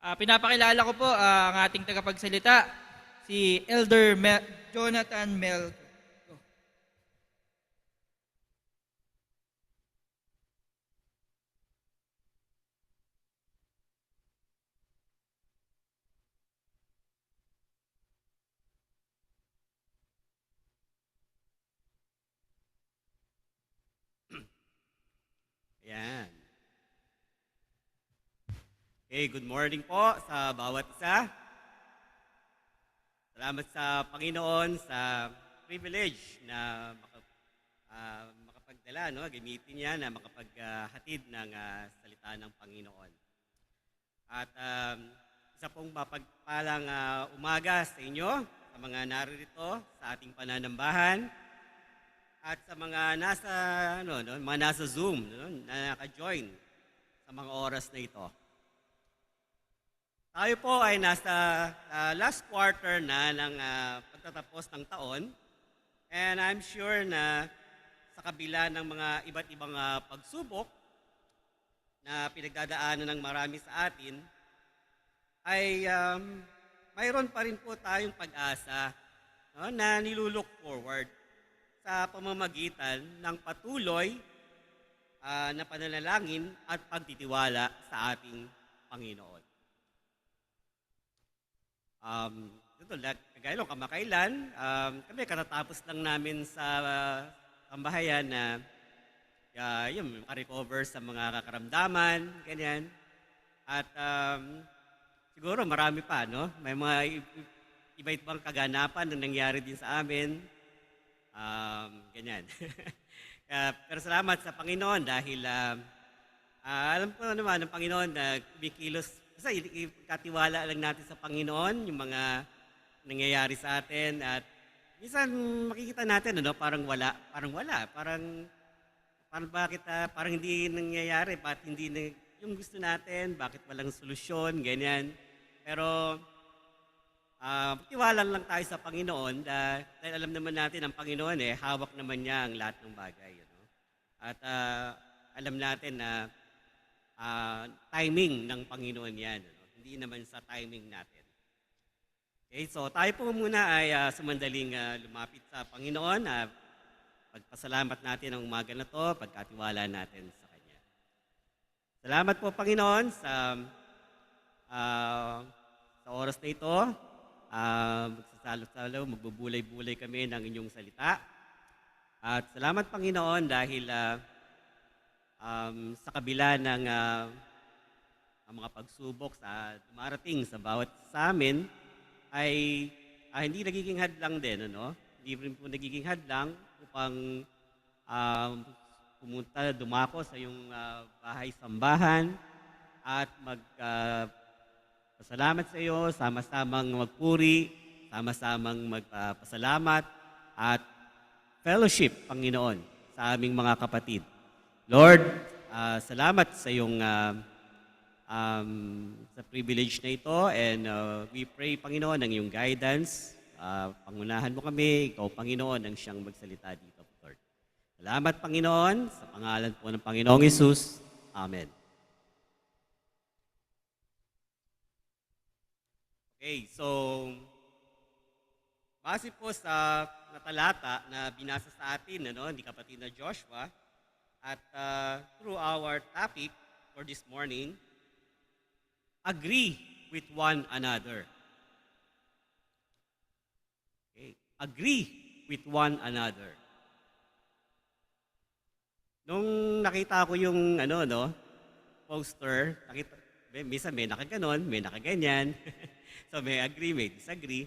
Pinapakilala ko po ang ating tagapagsalita, si Jonathan Mel. Ayan. Okay, good morning po sa bawat isa. Salamat sa Panginoon sa privilege na makapagdala, no? Gamitin niya na makapaghatid ng salita ng Panginoon. At isa pong mapagpalang umaga sa inyo, sa mga naririto sa ating pananambahan, at sa mga mga nasa Zoom, no, na naka-join sa mga oras na ito. Tayo po ay nasa last quarter na ng pagtatapos ng taon, and I'm sure na sa kabila ng mga iba't ibang pagsubok na pinagdadaanan ng marami sa atin, ay mayroon pa rin po tayong pag-asa, no, na nilulook forward sa pamamagitan ng patuloy na pananalangin at pagtitiwala sa ating Panginoon. Kagaya nung kamakailan, kami katatapos lang namin sa kambahayan na makarecover sa mga kakaramdaman, ganyan. At siguro marami pa, no? May mga iba-ibang kaganapan na nangyari din sa amin. Ganyan. Pero salamat sa Panginoon dahil alam ko naman ng Panginoon na kumikilos. Basta ikatiwala lang natin sa Panginoon yung mga nangyayari sa atin at minsan makikita natin parang bakit parang hindi nangyayari, bakit hindi yung gusto natin, bakit walang solusyon, ganyan. Pero tiwala lang tayo sa Panginoon dahil alam naman natin ang Panginoon hawak naman niya ang lahat ng bagay. At alam natin na timing ng Panginoon yan. Hindi naman sa timing natin. Okay, so tayo po muna ay sumandaling lumapit sa Panginoon. Pagpasalamat natin ang umaga na to, pagkatiwala natin sa Kanya. Salamat po Panginoon sa oras na ito. Magsasalo-salo, magbubulay-bulay kami ng inyong salita. At salamat Panginoon dahil sa kabila ng mga pagsubok sa dumarating sa bawat sa amin ay hindi nagiging hadlang din, Hindi rin po nagiging hadlang upang dumako sa iyong bahay-sambahan at pasalamat sa iyo, sama-samang magpuri, sama-samang magpasalamat at fellowship, Panginoon, sa aming mga kapatid. Lord, salamat sa iyong sa privilege na ito and we pray, Panginoon, ng iyong guidance. Pangunahan mo kami, ikaw, Panginoon, ang siyang magsalita dito, Lord. Salamat, Panginoon, sa pangalan po ng Panginoong Hesus. Amen. Okay, so base po sa talata na binasa sa atin, ni kapatid na Joshua, at through our topic for this morning, agree with one another. Okay, agree with one another. Nung nakita ko yung poster, minsan may nakaganon, may nakaganyan. So may agree, may disagree,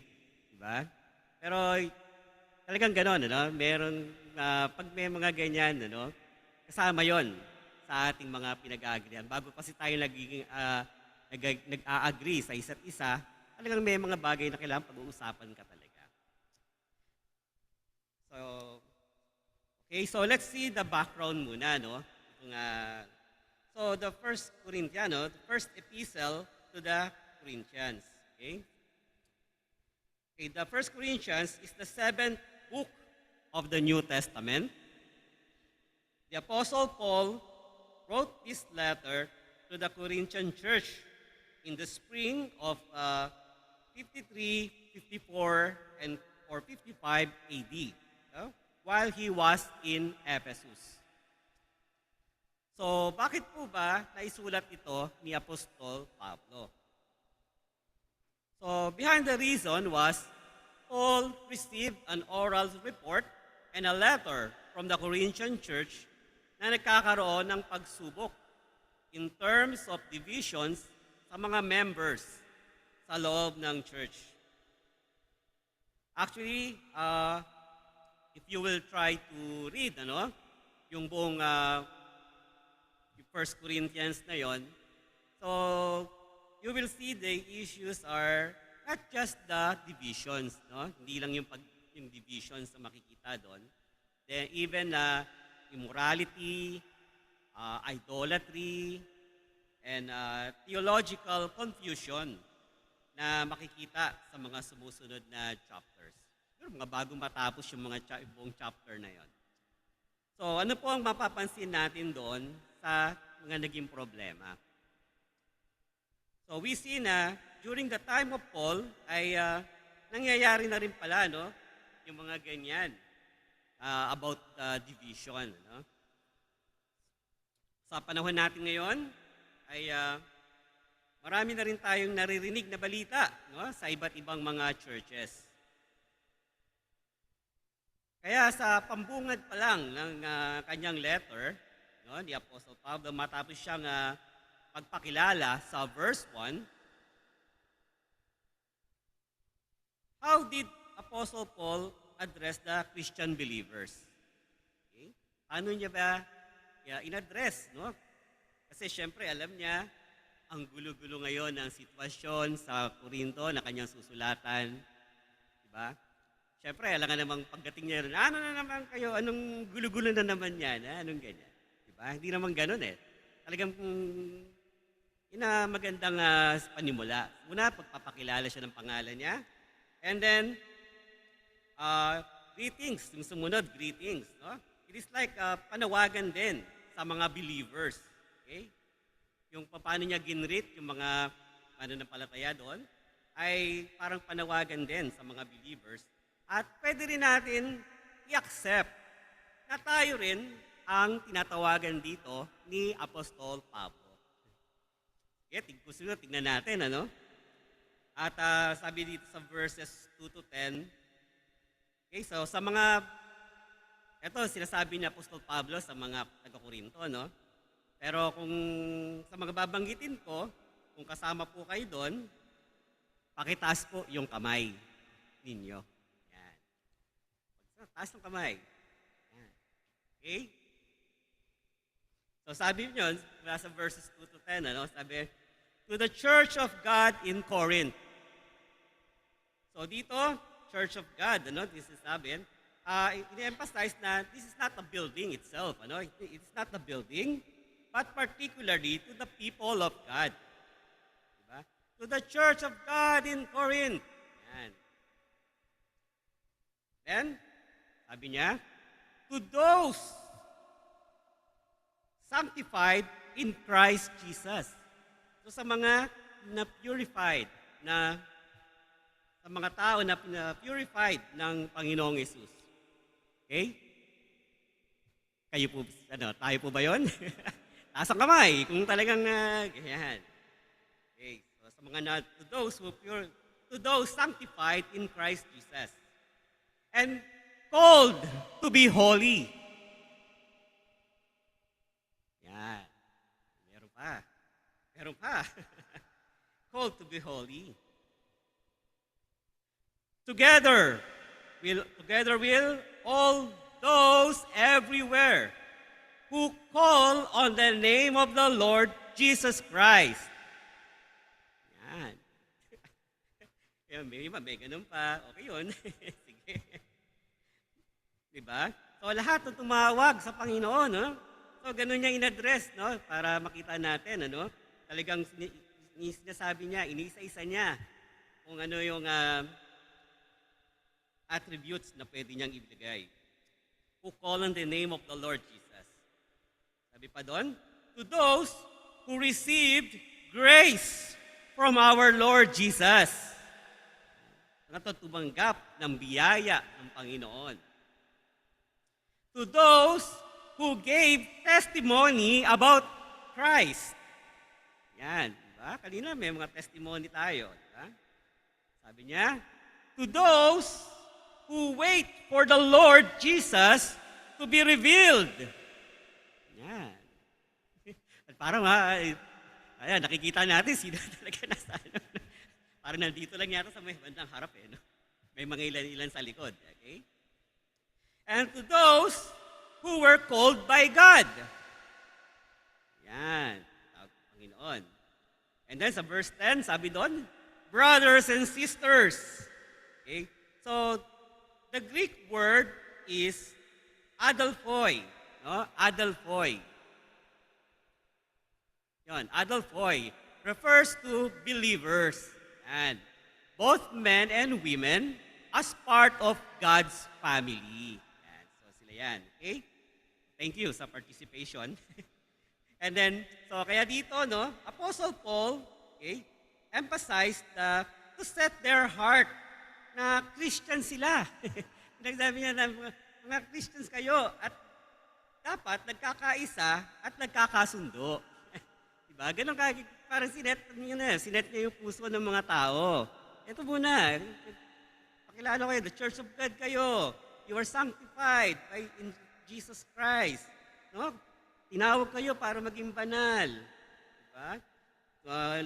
di ba? Pero talagang gano'n, meron, pag may mga ganyan, kasama yon sa ating mga pinag-aagrihan. Bago kasi tayo nag-a-agree sa isa't isa, talagang may mga bagay na kailangan pag-uusapan ka talaga. So let's see the background muna, So the first Corinthians, the first epistle to the Corinthians. Okay? The First Corinthians is the 7th book of the New Testament. The Apostle Paul wrote this letter to the Corinthian church in the spring of 53, 54, and or 55 AD, no? While he was in Ephesus. So, bakit po ba naisulat ito ni Apostol Pablo? So, behind the reason was Paul received an oral report and a letter from the Corinthian church na nagkakaroon ng pagsubok in terms of divisions sa mga members sa loob ng church. Actually, if you will try to read yung buong 1 Corinthians na yon, so you will see the issues are not just the divisions, no? Hindi lang yung divisions na makikita doon. Then even immorality, idolatry, and theological confusion na makikita sa mga sumusunod na chapters. Pero mga bagong matapos yung buong chapter na yon. So ano po ang mapapansin natin doon sa mga naging problema? So we see na during the time of Paul ay nangyayari na rin pala yung mga ganyan about division. Sa panahon natin ngayon ay marami na rin tayong naririnig na balita sa iba't ibang mga churches. Kaya sa pambungad pa lang ng kanyang letter, ni Apostle Pablo, matapos siyang pagpakilala sa verse 1, how did Apostle Paul address the Christian believers? Okay? Paano niya ba in-address? Kasi syempre alam niya, ang gulo-gulo ngayon ng sitwasyon sa Corinto na kanyang susulatan. Diba? Syempre, alam nga namang pagdating niya rin, ano na naman kayo, anong gulo-gulo na naman yan, anong ganyan. Diba? Hindi naman ganun eh. Talagang magandang panimula. Una, pagpapakilala siya ng pangalan niya. And then, greetings, yung sumunod, greetings. It is like panawagan din sa mga believers. Okay? Yung paano niya ginreet yung mga mananampalataya doon ay parang panawagan din sa mga believers. At pwede rin natin i-accept na tayo rin ang tinatawagan dito ni Apostol Pablo. Okay, tignan natin, At sabi dito sa verses 2 to 10, okay, so sa mga, ito sinasabi ni Apostol Pablo sa mga taga-Korinto, Pero kung sa mga babanggitin ko, kung kasama po kayo doon, pakitaas po yung kamay ninyo. Yan. Taas ng kamay. Yan. Okay? So sabi niyo, nasa verses 2 to 10, sabi, to the church of God in Corinth. So dito, church of God, this is sabi, ini-emphasize na this is not a building itself, It's not a building, but particularly to the people of God. Diba? To the church of God in Corinth. Yan. Then, sabi niya, to those sanctified in Christ Jesus. So sa mga na-purified sa mga tao na purified ng Panginoong Yesus. Okay? Kayo po, tayo po ba yun? Taas ang kamay, kung talagang ganyan. Okay, so sa mga to those sanctified in Christ Jesus and called to be holy. Yan. Meron pa. Called to be holy. Together will all those everywhere who call on the name of the Lord Jesus Christ. Yan. May ganun pa. Okay yun. Sige. Diba? So lahat ng tumawag sa Panginoon, So ganun niya in-address, Para makita natin, Talagang sinasabi niya, inisa-isa niya kung ano yung attributes na pwede niyang ibigay. Who call on the name of the Lord Jesus. Sabi pa doon, to those who received grace from our Lord Jesus. Na tumanggap ng biyaya ng Panginoon. To those who gave testimony about Christ. Yan, di ba? Kanina may mga testimony tayo, di ba? Sabi niya, to those who wait for the Lord Jesus to be revealed. Yan. At parang ayan, nakikita natin sino talaga nasa ano. Parang nandito lang yata sa may bandang harap eh. No? May mga ilan-ilan sa likod. Okay? And to those who were called by God. Yan. Tawag ng Panginoon. And then sa verse 10, sabi doon, brothers and sisters. Okay? So, the Greek word is adelphoi. No? Adelphoi. Yon, adelphoi refers to believers. And both men and women as part of God's family. Yan. So sila yan. Okay? Thank you sa participation. And then, so kaya dito, no, Apostle Paul, okay, emphasized to set their heart na Christian sila. Nagsabi niya na mga Christians kayo at dapat nagkakaisa at nagkakasundo. Diba? Ganon parang sinet niya yung puso ng mga tao. Ito muna, pakilala kayo, the Church of God kayo. You are sanctified in Jesus Christ. No? Tinawag kayo para maging banal. Diba?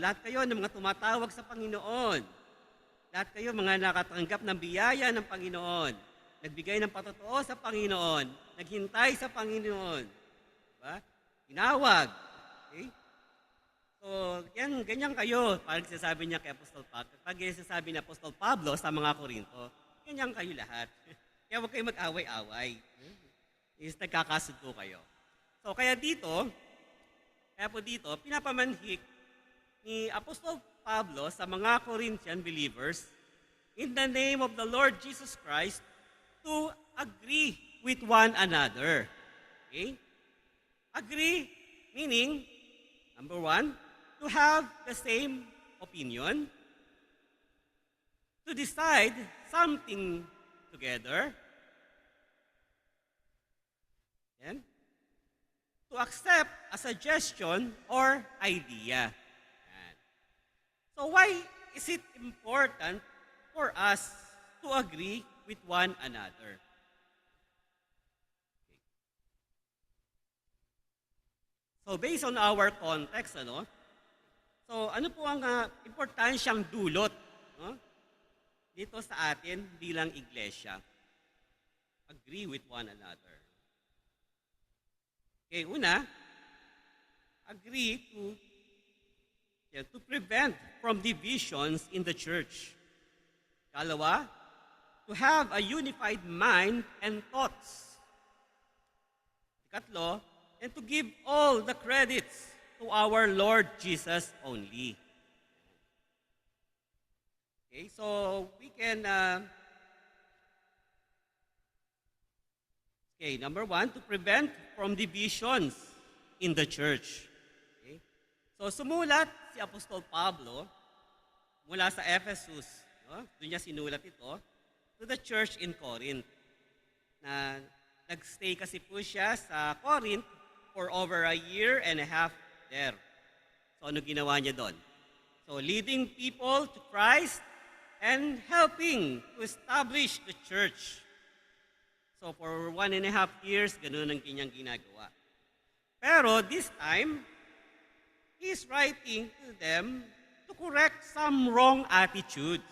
Lahat kayo ng mga tumatawag sa Panginoon. Lahat kayo mga nakatanggap ng biyaya ng Panginoon. Nagbigay ng patotoo sa Panginoon. Naghintay sa Panginoon. Diba? Tinawag. Okay? So, yan, ganyan kayo. Parang sinasabi niya kay Apostol Pablo. Pag sinasabi ni Apostol Pablo sa mga Korinto, ganyan kayo lahat. Kaya huwag kayo mag-away-away. Is nagkakasundo kayo. So, kaya po dito, pinapamanhik ni Apostol Pablo sa mga Corinthian believers in the name of the Lord Jesus Christ to agree with one another. Okay? Agree, meaning, number one, to have the same opinion, to decide something together, and to accept a suggestion or idea. Yan. So why is it important for us to agree with one another? So based on our context, so ano po ang importansyang dulot dito sa atin bilang iglesia? Agree with one another. Okay, una, agree to prevent from divisions in the church. Kalawa, to have a unified mind and thoughts. Ikatlo, and to give all the credits to our Lord Jesus only. Okay, so we can, number one, to prevent from divisions in the church. Okay? So sumulat si Apostol Pablo mula sa Ephesus, doon niya sinulat ito, to the church in Corinth. Na nagstay kasi po siya sa Corinth for over a year and a half there. So ano ginawa niya doon? So leading people to Christ and helping to establish the church. So for 1.5 years, ganun ang kanyang ginagawa. Pero this time, he's writing to them to correct some wrong attitudes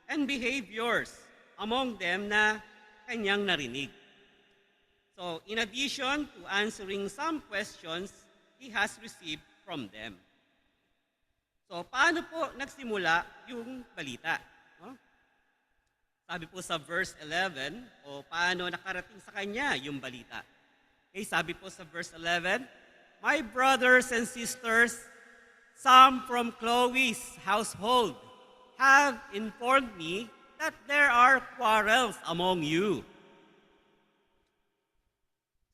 and behaviors among them na kanyang narinig. So in addition to answering some questions he has received from them. So paano po nagsimula yung balita? Sabi po sa verse 11, o paano nakarating sa kanya yung balita. Okay, sabi po sa verse 11, my brothers and sisters, some from Chloe's household, have informed me that there are quarrels among you.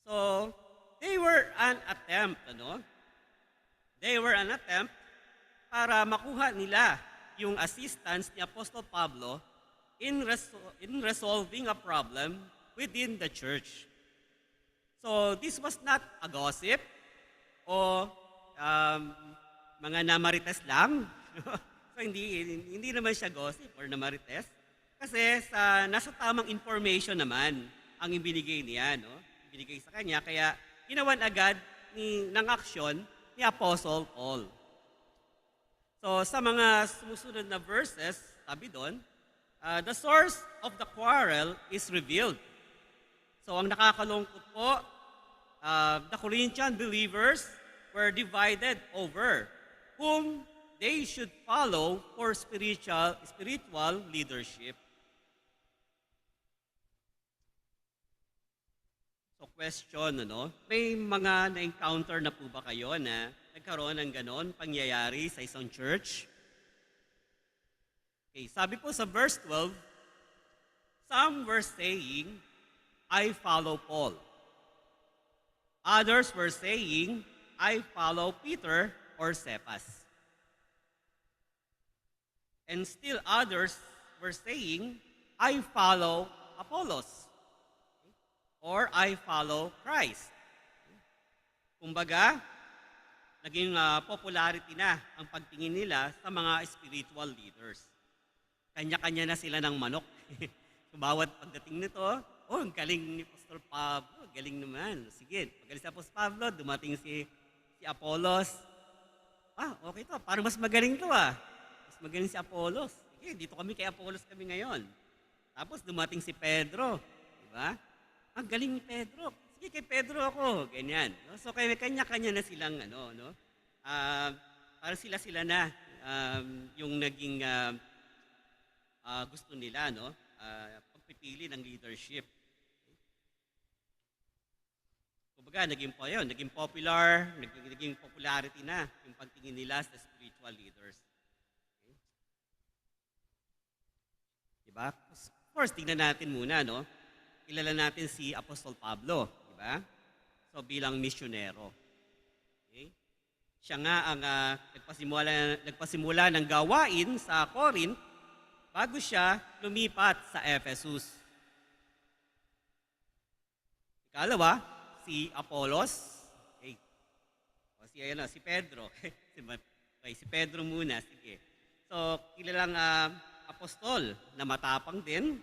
So, they were an attempt, They were an attempt para makuha nila yung assistance ni Apostol Pablo in resolving a problem within the church. So this was not a gossip o mga namarites lang. So hindi naman siya gossip or namarites. Kasi nasa tamang information naman ang ibinigay niya, no? Ibinigay sa kanya, kaya ginawan agad ng aksyon ni Apostle Paul. So sa mga sumusunod na verses, sabi doon, the source of the quarrel is revealed. So ang nakakalungkot po, the Corinthian believers were divided over whom they should follow for spiritual leadership. So question, may mga na-encounter na po ba kayo na nagkaroon ng ganon pangyayari sa isang church? Okay, sabi po sa verse 12, some were saying, I follow Paul. Others were saying, I follow Peter or Cephas. And still others were saying, I follow Apollos. Or I follow Christ. Kumbaga, naging popularity na ang pagtingin nila sa mga spiritual leaders. Kanya-kanya na sila ng manok. Bawat pagdating nito, ang galing ni Pastor Pablo, galing naman. Sige, pagaling si Apostol Pablo, dumating si Apollos. Okay to, parang mas magaling to Mas magaling si Apollos. Sige, dito kami kay Apollos kami ngayon. Tapos dumating si Pedro, di ba? Ang galing ni Pedro. Sige, kay Pedro ako. Ganyan. No? So, kanya-kanya na silang, para sila na yung naging gusto nila, pagpipili ng leadership. Kumbaga, naging popular, naging popularity na yung pagtingin nila sa spiritual leaders. Okay? Diba? Of course, tingnan natin muna, kilala natin si Apostol Pablo, di ba? So bilang misyonero. Okay? Siya nga ang nagpasimula ng gawain sa Corinth bago siya lumipat sa Ephesus. Ikalawa, si Apollos. Okay. Si Pedro. Okay, si Pedro muna. Sige. So, kilalang apostol na matapang din.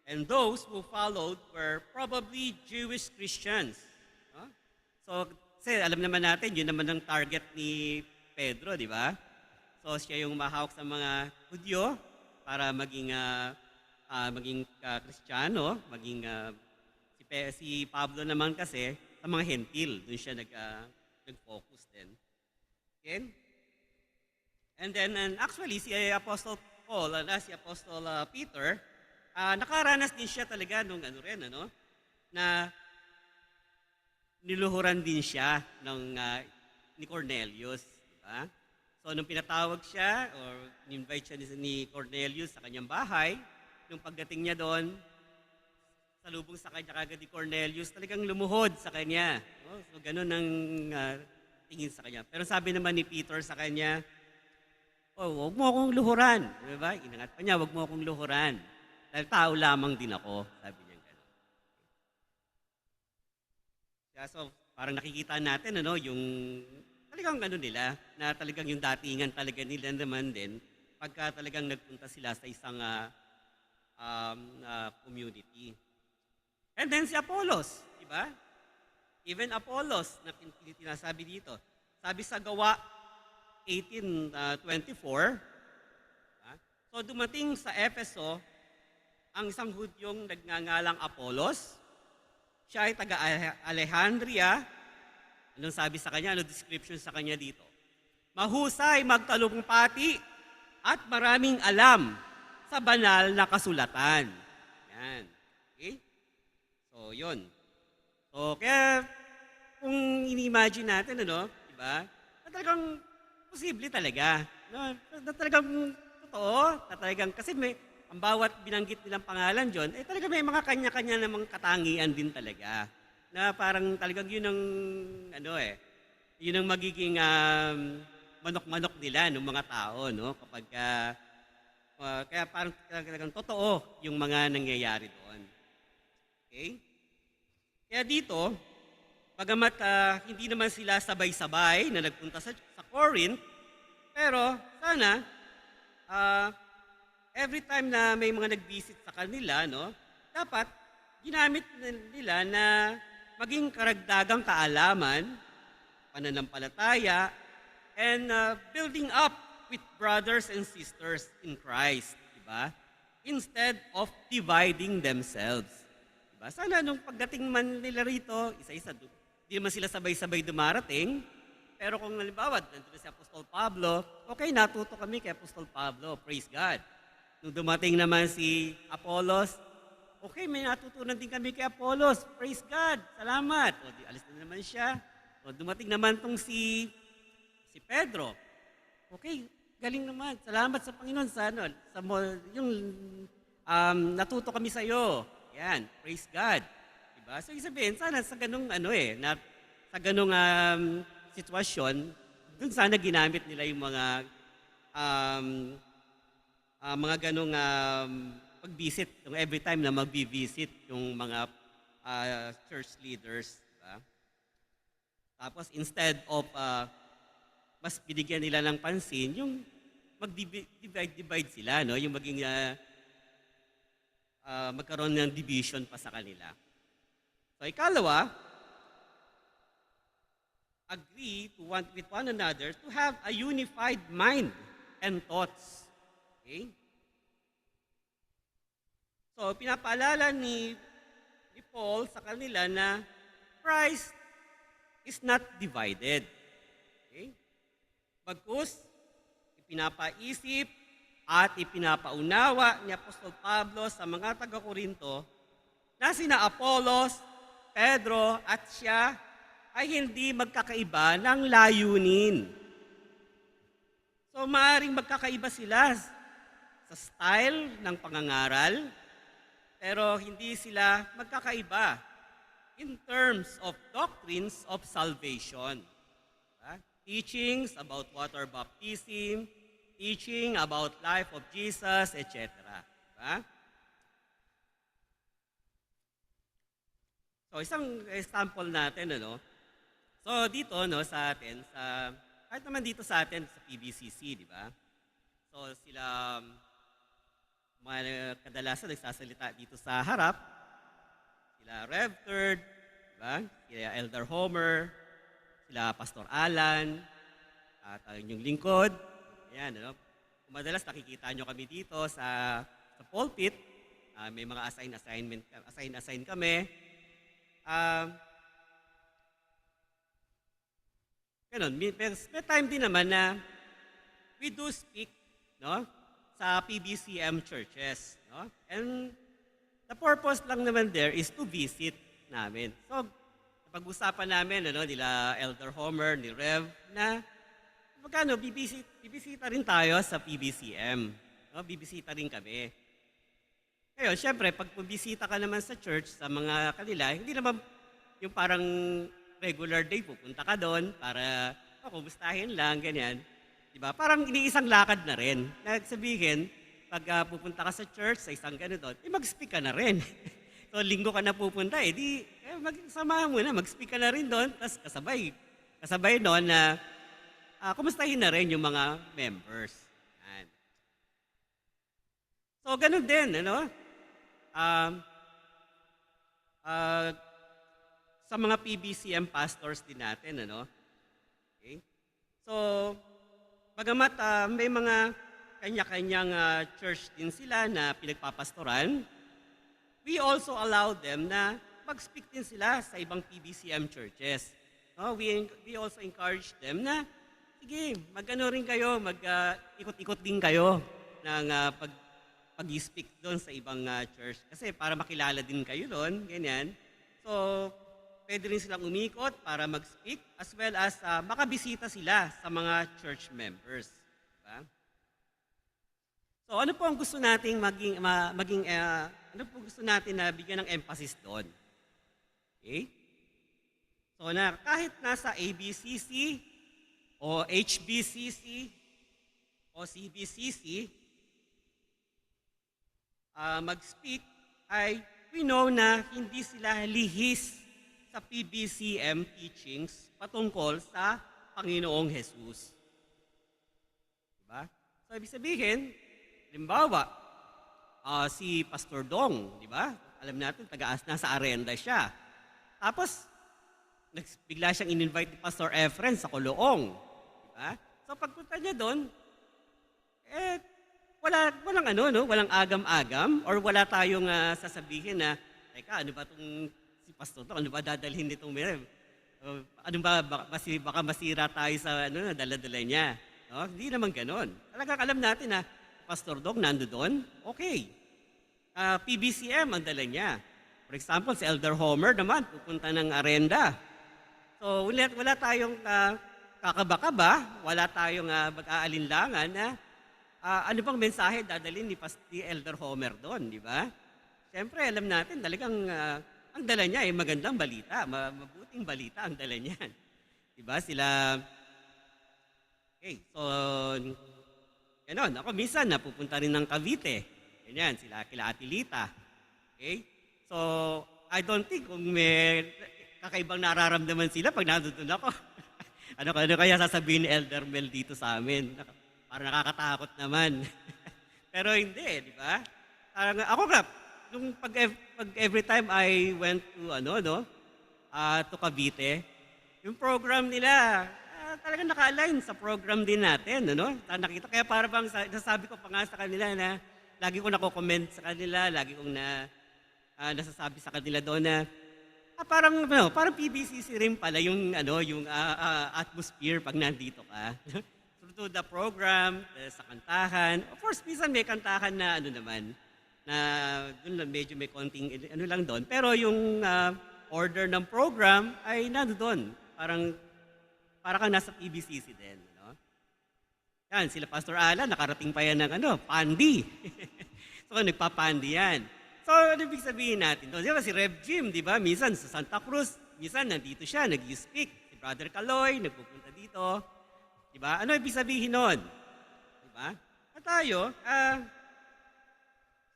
And those who followed were probably Jewish Christians. So, kasi alam naman natin, yun naman ang target ni Pedro, di ba? So, siya yung mahawak sa mga Hudyo para maging Kristiyano, si Pablo naman kasi sa mga Hentil, doon siya nag-focus din. Okay? And then, actually, si Apostle Paul, si Apostle Peter, nakaranas din siya talaga nung na niluhuran din siya ni Cornelius, di ba? So nung pinatawag siya or in-invite siya ni Cornelius sa kanyang bahay, nung pagdating niya doon, salubong sa kanya kagad ni Cornelius, talagang lumuhod sa kanya. So ganun ang tingin sa kanya. Pero sabi naman ni Peter sa kanya, huwag mo akong luhuran. Di ba? Inangat pa niya, huwag mo akong luhuran. Dahil tao lamang din ako, sabi niya gano'n. So, parang nakikita natin, yung talagang nila, na talagang yung datingan talaga nila naman din, pagka talagang nagpunta sila sa isang community. And then si Apollos, di ba? Even Apollos, na tinasabi dito, sabi sa Gawa 18:24, so dumating sa Efeso, ang isang Hudyong nagngangalang Apollos, siya ay taga Alejandria. Anong sabi sa kanya? Anong description sa kanya dito? Mahusay magtalumpati at maraming alam sa banal na kasulatan. Yan. Okay? So, yun. So, kaya kung ini-imagine natin, diba? Na talagang posible talaga. Na talagang totoo. Na talagang, kasi ang bawat binanggit nilang pangalan dyan, talaga may mga kanya-kanya namang katangian din talaga. Na parang talagang yun ang, yun ang magiging manok-manok nila ng mga tao, no? Kapag kaya parang talagang totoo yung mga nangyayari doon. Okay? Kaya dito, bagamat hindi naman sila sabay-sabay na nagpunta sa Corinth, pero sana every time na may mga nag-visit sa kanila, no, dapat ginamit nila na maging karagdagang kaalaman, pananampalataya, and building up with brothers and sisters in Christ, di ba? Instead of dividing themselves. Diba? Sana nung pagdating man nila rito, isa-isa, di naman sila sabay-sabay dumarating, pero kung halimbawa, nandun si Apostol Pablo, okay, natuto kami kay Apostol Pablo, praise God. Nung dumating naman si Apollos, okay, may natutunan din kami kay Apollos, praise God, salamat. O, di, alis na naman siya. O, dumating naman tong si Pedro, okay, galing naman, salamat sa Panginoon sa ano, yung natuto kami sa iyo. Yan, praise God. Diba? So, sabihin, sana sa ganung sa ganung sitwasyon, dun sana ginamit nila yung mga ganung pag-visit, yung every time na mag-visit yung mga church leaders. Diba? Tapos, instead of mas binigyan nila ng pansin, yung mag-divide sila, no? Yung maging magkaroon ng division pa sa kanila. So, ikalawa, agree with one another to have a unified mind and thoughts. Okay? So, pinapaalala ni Paul sa kanila na Christ is not divided. Okay? Bagkus, ipinapaisip at ipinapaunawa ni Apostol Pablo sa mga taga-Korinto na sina Apollos, Pedro at siya ay hindi magkakaiba ng layunin. So maaaring magkakaiba sila sa style ng pangangaral, pero hindi sila magkakaiba in terms of doctrines of salvation. Teachings about water baptism, teaching about life of Jesus, etc. Diba? So, isang example natin, ano? So, dito, no, sa atin, kahit naman dito sa atin, sa PBCC, di ba? So, sila, kadalasan nagsasalita dito sa harap, sila Rev. Third, di ba? Sila Elder Homer, sila Pastor Alan, at ang inyong lingkod. Ayan, ano? Madalas nakikita nyo kami dito sa pulpit. May mga assign kami. Ganun, may time din naman na we do speak, no, sa PBCM churches. No? And the purpose lang naman there is to visit namin. So, pag-usapan namin, ano, nila Elder Homer, ni Rev, na magkano, bibisita rin tayo sa PBCM. No? Bibisita rin kami. Ngayon, syempre, pag bibisita ka naman sa church, sa mga kanila, hindi naman yung parang regular day, pupunta ka doon para kumustahin lang, ganyan. Diba? Parang iniisang lakad na rin. Nagsabihin, pag pupunta ka sa church, sa isang ganito, mag-speak ka na rin. So, linggo ka na pupunta, magsamahan mo na, mag-speak ka na rin doon, tapos kasabay doon na kumustahin na rin yung mga members. Yan. So, ganun din, ano? Sa mga PBCM pastors din natin, ano? Okay? So, bagamat may mga kanya-kanyang church din sila na pinagpapastoran, we also allow them na mag-speak din sila sa ibang PBCM churches. No? We also encourage them na sige, mag-ano rin kayo, mag-ikot-ikot din kayo ng pag-speak doon sa ibang church. Kasi para makilala din kayo doon, ganyan. So, pwede rin silang umikot para mag-speak as well as makabisita sila sa mga church members. Diba? So, ano po ang gusto nating ano po gusto natin na bigyan ng emphasis doon? Okay? So, kahit nasa ABCC, o HBCC o CBCC mag-speak, ay we know na hindi sila lihis sa PBCM teachings patungkol sa Panginoong Jesus. Diba? So, ibig sabihin, halimbawa, si Pastor Dong, di ba? Alam natin, nasa Arenda siya. Tapos, bigla siyang in-invite ni Pastor Efren sa Coloong. Di ba? So, pagpunta niya doon, walang agam-agam or wala tayong sasabihin na, teka, ano ba itong si Pastor Dong, ano ba dadalhin nitong ano ba, baka masira tayo sa dala-dala niya. No? Hindi naman ganon. Talagang alam natin na Pastor Dong nando doon, okay. PBCM ang dala niya. For example, si Elder Homer naman, pupunta ng Arenda. So, wala tayong kakaba-kaba, wala tayong mag-aalinlangan na ano bang mensahe dadalhin ni Elder Homer doon, di ba? Siyempre, alam natin, talagang ang dala niya ay magandang balita, mabuting balita ang dala niya. Di ba? Okay, so, ganon. Ako minsan napupunta rin ng Cavite. Ganyan, kila Atilita. Okay? So, I don't think kung may kakaibang nararamdaman sila pag nandun ako. ano kaya sasabihin ni Elder Mel dito sa amin? Parang nakakatakot naman. Pero hindi, di ba? Ako nga, pag every time I went to, to Cavite, yung program nila, talagang naka-align sa program din natin, Nakita, kaya para bang nasasabi ko pa nga sa kanila na lagi ko nako-comment sa kanila, lagi kong nasasabi sa kanila doon na parang PBCC rin pala yung atmosphere pag nandito ka. To the program, sa kantahan. Of course, minsan may kantahan na na doon lang medyo may konting lang doon. Pero yung order ng program ay nandoon. Parang kang nasa PBCC din. Yan, sila Pastor Alan, nakarating pa yan ng pandi. So, nagpapandi yan. So, ano ibig sabihin natin doon? Di ba si Rev Jim, di ba? Minsan sa Santa Cruz, minsan nandito siya, nag-speak. Si Brother Kaloy, nagpupunta dito. Di ba? Ano ibig sabihin nun? Di ba? At tayo,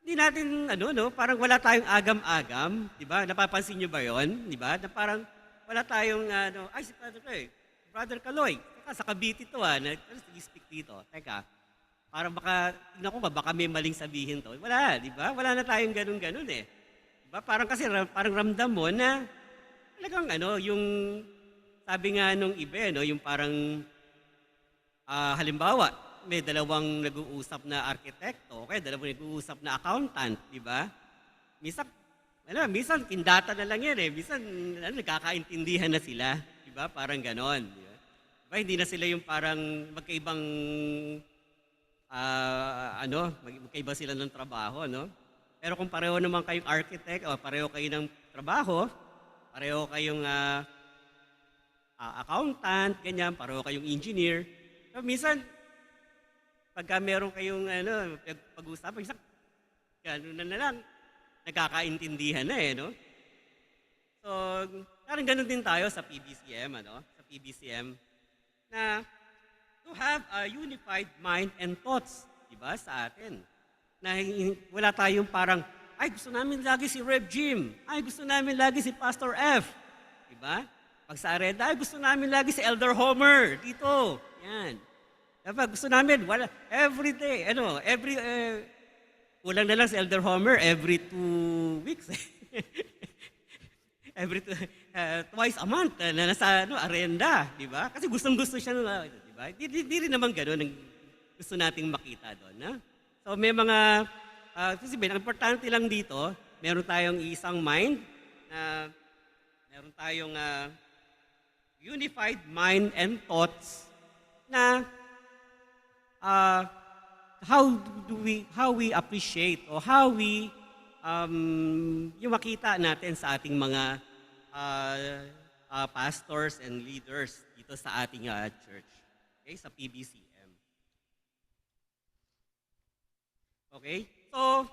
hindi natin, parang wala tayong agam-agam. Di ba? Napapansin nyo ba yon? Di ba? Na parang wala tayong, ay, si Brother Kaloy, teka, sa Cavite to, nag-speak dito. Teka, parang tingnan ko baka may maling sabihin to. Wala, di ba? Wala na tayong ganun-ganun eh. Di ba? Parang ramdam mo na, talagang yung, sabi nga nung iba, yung parang, halimbawa, may dalawang nag-uusap na arkitekto, okay, dalawang nag-uusap na accountant, di ba? Minsan kindata na lang yan eh. Minsan nagkakaintindihan na sila, di ba? Parang ganon. Di ba? Diba? Hindi na sila yung parang magkaibang magkaiba sila ng trabaho, no? Pero kung pareho naman kayong architect o pareho kayo ng trabaho, pareho kayong accountant, ganyan, pareho kayong engineer. So, minsan, pagka meron kayong pag-usapan, gano'n na lang, nagkakaintindihan na eh, no? So, parang gano'n din tayo sa PBCM, Sa PBCM, na to have a unified mind and thoughts, di ba, sa atin. Na wala tayong parang, ay, gusto namin lagi si Rev Jim, ay, gusto namin lagi si Pastor F, di ba? Pag sa Arenda, ay, gusto namin lagi si Elder Homer, dito, yan. Diba, gusto namin, every day, kulang na lang si Elder Homer every 2 weeks. Twice a month na nasa Arenda, di ba? Kasi gustong-gusto siya, di ba? Di rin naman gano'n ang gusto nating makita doon. Na? So may mga, kasi ang importante lang dito, meron tayong isang mind, meron tayong unified mind and thoughts na how we appreciate o how we yung makita natin sa ating mga pastors and leaders dito sa ating church. Okay, sa PBCM. Okay? So,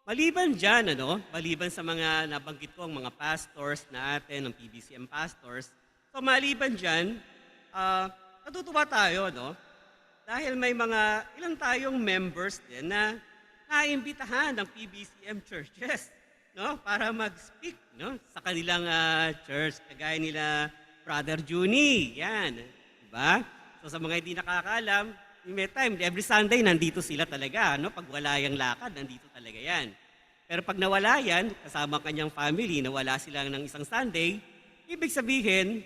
maliban dyan, maliban sa mga nabanggit ko, ang mga pastors natin, ng PBCM pastors, so maliban dyan, natutuwa tayo, no? Dahil may ilan tayong members din na naimbitahan ng PBCM churches, no? Para mag-speak, no? Sa kanilang church, kagaya nila Brother Juni, yan. Diba? So sa mga hindi nakakaalam, may time, every Sunday, nandito sila talaga, no? Pag wala yung lakad, nandito talaga yan. Pero pag nawala yan, kasama ang kanyang family, nawala sila ng isang Sunday, ibig sabihin,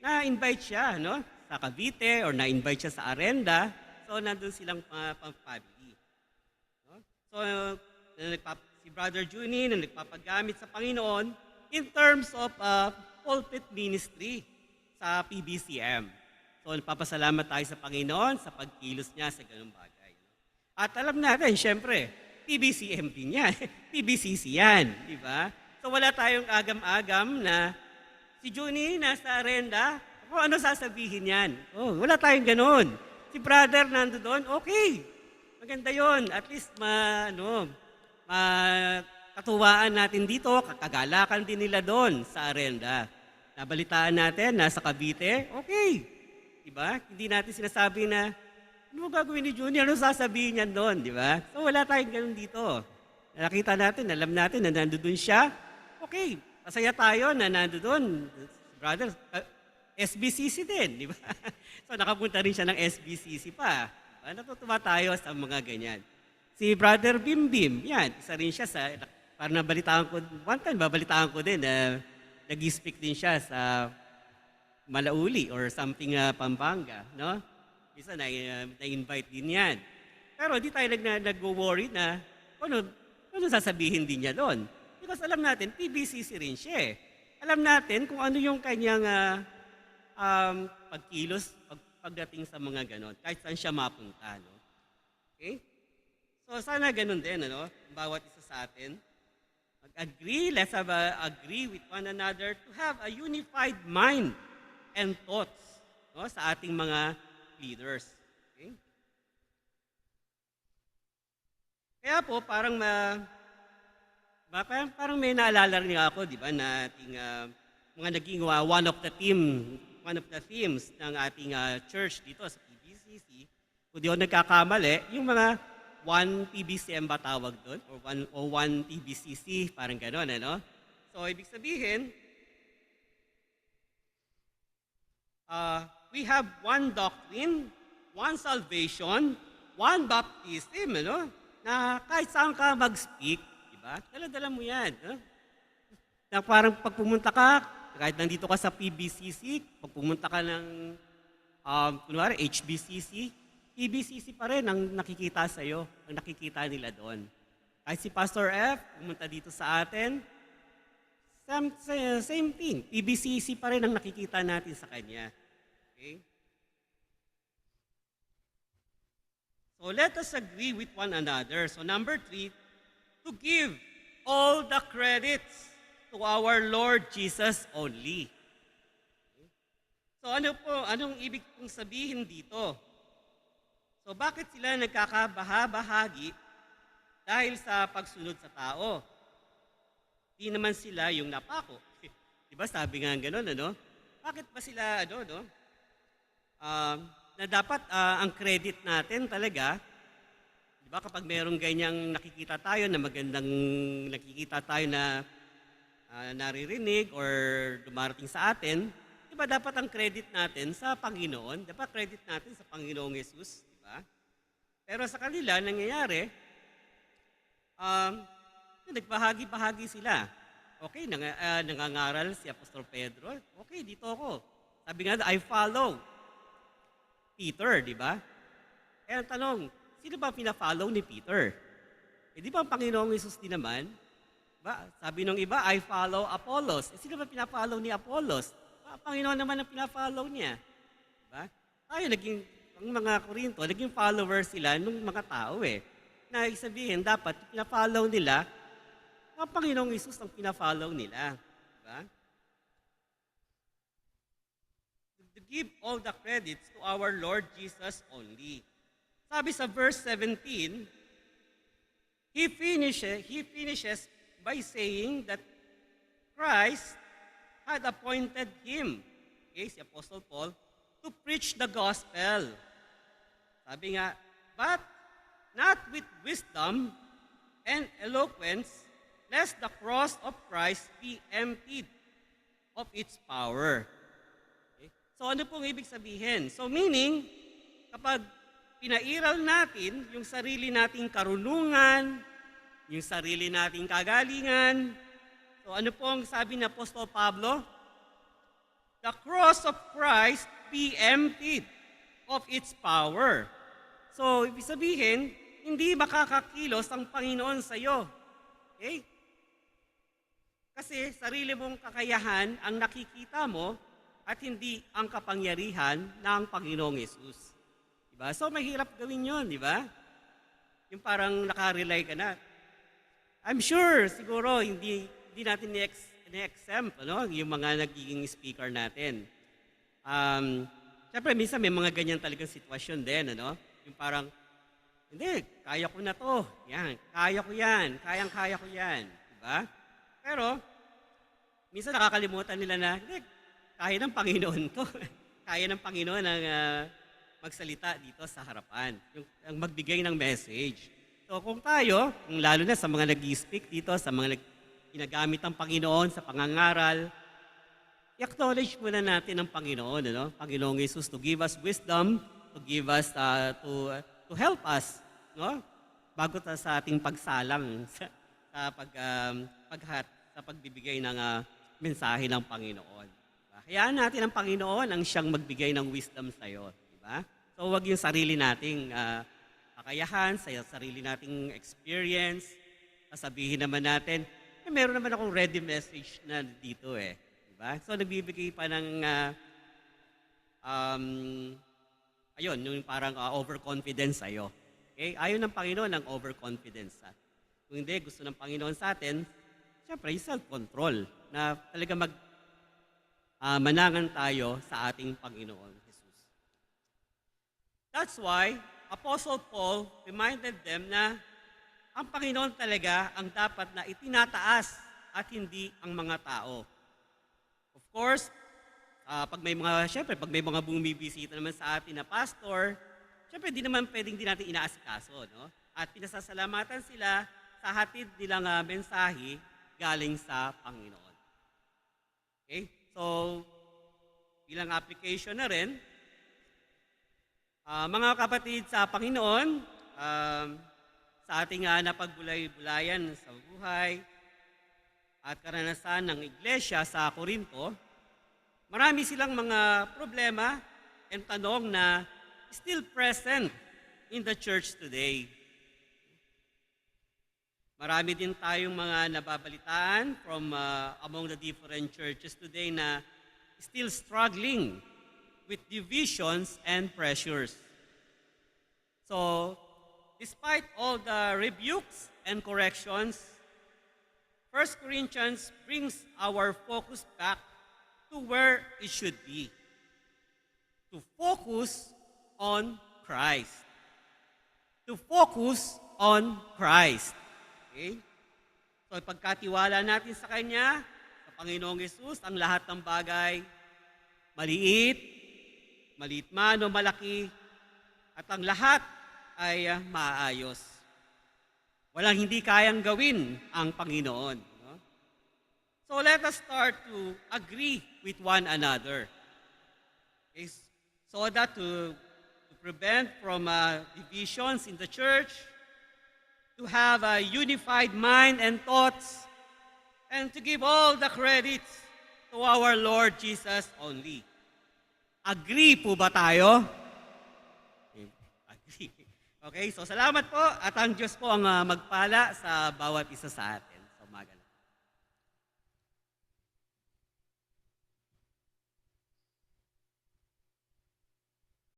na-invite siya, no? Sa Cavite or na-invite siya sa Arenda. So, nandun silang family. No? So, si Brother Juni na nagpapagamit sa Panginoon in terms of pulpit ministry sa PBCM. So, nagpapasalamat tayo sa Panginoon sa pagkilos niya sa ganung bagay. At alam natin, syempre, PBCM din yan. PBCC yan, di ba? So, wala tayong agam-agam na si Juni nasa Arenda, ano sasabihin yan? Oh, wala tayong ganun. Si brother nando doon, okay. Maganda yon. At least katuwaan natin dito, kagalakan din nila doon sa Arenda. Nabalitaan natin, nasa Cavite, okay. Diba? Hindi natin sinasabi na, ano gagawin ni Junior? Ano sasabihin niyan doon? Diba? So wala tayong ganun dito. Nakita natin, alam natin na nandoon siya, okay. Masaya tayo na nandoon. Brother, SBCC din, di ba? So nakapunta rin siya ng SBCC pa. Diba? Natutuwa tayo sa mga ganyan. Si Brother Bimbim, yan, isa rin siya sa, parang nabalitaan ko, one time babalitaan ko din na nag-speak din siya sa Malauli or something Pampanga, no? Isa na-invite din yan. Pero di tayo nag-worry na ano sasabihin din niya doon. Because alam natin, PBCC rin siya eh. Alam natin kung ano yung kanyang pagkilos pagdating sa mga ganon, kahit saan siya mapunta. No? Okay? So sana ganon din, ano? Bawat isa sa atin. Mag-agree, let's agree with one another to have a unified mind and thoughts, no, sa ating mga leaders. Okay? Kaya po, parang may naalala rin ako, di ba, na ating mga naging one of the themes ng ating church dito sa PBCC, kung di ako nagkakamali, yung mga one PBCM ba tawag doon? Or one PBCC, parang gano'n, ano? So, ibig sabihin, we have one doctrine, one salvation, one baptism, ano? Na kahit saan ka mag-speak, di ba? Dala-dala mo yan. No? Na parang pag pumunta ka, kahit nandito ka sa PBCC, pag pumunta ka ng, kunwari, HBCC, PBCC pa rin ang nakikita sa'yo, ang nakikita nila doon. Kahit si Pastor F, pumunta dito sa atin, same thing. PBCC pa rin ang nakikita natin sa kanya. Okay? So let us agree with one another. So number 3, to give all the credits to our Lord Jesus only. Okay? So anong ibig kong sabihin dito? So bakit sila nagkakabahabahagi dahil sa pagsunod sa tao? Di naman sila yung napako. Diba sabi nga gano'n, ano? Bakit ba sila, na dapat ang credit natin talaga, di ba kapag merong ganyang nakikita tayo na magandang nakikita tayo na naririnig or dumarating sa atin, di ba dapat ang credit natin sa Panginoon? Dapat credit natin sa Panginoong Jesus, di ba? Pero sa kanila, nangyayari, nagbahagi-bahagi sila. Okay, nangangaral si Apostol Pedro. Okay, dito ako. Sabi nga, I follow Peter, di ba? Eh, ang tanong, sino ba pina-follow ni Peter? Eh, di ba ang Panginoong Jesus din naman? Diba? Sabi nung iba, I follow Apollos. Eh, sino ba pina-follow ni Apollos? Ang Panginoon naman ang pina-follow niya. Diba? Tayo, ang mga Korinto, naging followers sila nung mga tao eh. Na sabihin, dapat pina-follow nila, ang Panginoong Jesus ang pina-follow nila. Diba? To give all the credits to our Lord Jesus only. Sabi sa verse 17, he finishes by saying that Christ had appointed him, okay, si Apostle Paul, to preach the gospel. Sabi nga, but not with wisdom and eloquence, lest the cross of Christ be emptied of its power. Okay? So ano pong ibig sabihin? So meaning, kapag pinairal natin yung sarili nating karunungan, yung sarili nating kagalingan, so ano pong sabi ni Apostol Pablo? The cross of Christ be emptied of its power. So, ibig sabihin, hindi makakakilos ang Panginoon sa iyo. Okay? Kasi sarili mong kakayahan ang nakikita mo at hindi ang kapangyarihan ng Panginoong Yesus. Diba? So, mahirap gawin yun, di ba? Yung parang nakarely ka na. I'm sure, siguro, hindi natin ni-exempt, ano? Yung mga nagiging speaker natin. Siyempre, minsan may mga ganyan talagang sitwasyon din, ano? Yung parang, hindi, kaya ko na to. Yan, kaya ko yan. Kayang-kaya ko yan. Diba? Pero, minsan nakakalimutan nila na, hindi, kaya ng Panginoon to. Kaya ng Panginoon ang magsalita dito sa harapan. Ang magbigay ng message. So, kung tayo, lalo na sa mga nag-speak dito, sa mga ginagamit ng Panginoon sa pangangaral, i-acknowledge muna natin ang Panginoon, ano? Panginoong Jesus to give us wisdom, to give us, to help us, no? Bago sa ating pagsalang sa pagbibigay ng mensahe ng Panginoon. Diba? Hayaan natin ang Panginoon ang siyang magbigay ng wisdom sa iyo. Diba? So huwag yung sarili nating kakayahan, sa sarili nating experience, sasabihin naman natin, meron naman akong ready message na dito eh. Diba? So nagbibigay pa ng ayun, yung parang overconfidence sa'yo. Okay? Ayaw ng Panginoon ng overconfidence. Kung hindi, gusto ng Panginoon sa atin, siyempre, yung self-control na talaga manangan tayo sa ating Panginoon Jesus. That's why Apostle Paul reminded them na ang Panginoon talaga ang dapat na itinataas at hindi ang mga tao. Of course, pag may mga bumibisita naman sa atin na pastor, syempre di naman pwedeng di natin inaasikaso, no? At pinasasalamatan sila sa hatid nilang mensahe galing sa Panginoon. Okay? So, bilang application na rin, mga kapatid sa Panginoon, sa ating napagbulay-bulayan sa buhay at karanasan ng iglesia sa Corinto, marami silang mga problema and tanong na still present in the church today. Marami din tayong mga nababalitaan from among the different churches today na still struggling with divisions and pressures. So, despite all the rebukes and corrections, 1 Corinthians brings our focus back to where it should be. To focus on Christ. To focus on Christ. Okay? So, pagkatiwala natin sa Kanya, sa Panginoong Yesus, ang lahat ng bagay, maliit man o malaki, at ang lahat ay maayos. Walang hindi kayang gawin ang Panginoon. No? So let us start to agree with one another. Okay? So that to prevent from divisions in the church, to have a unified mind and thoughts, and to give all the credits to our Lord Jesus only. Agree po ba tayo? Agree. Okay, so salamat po at ang Diyos po ang magpala sa bawat isa sa atin.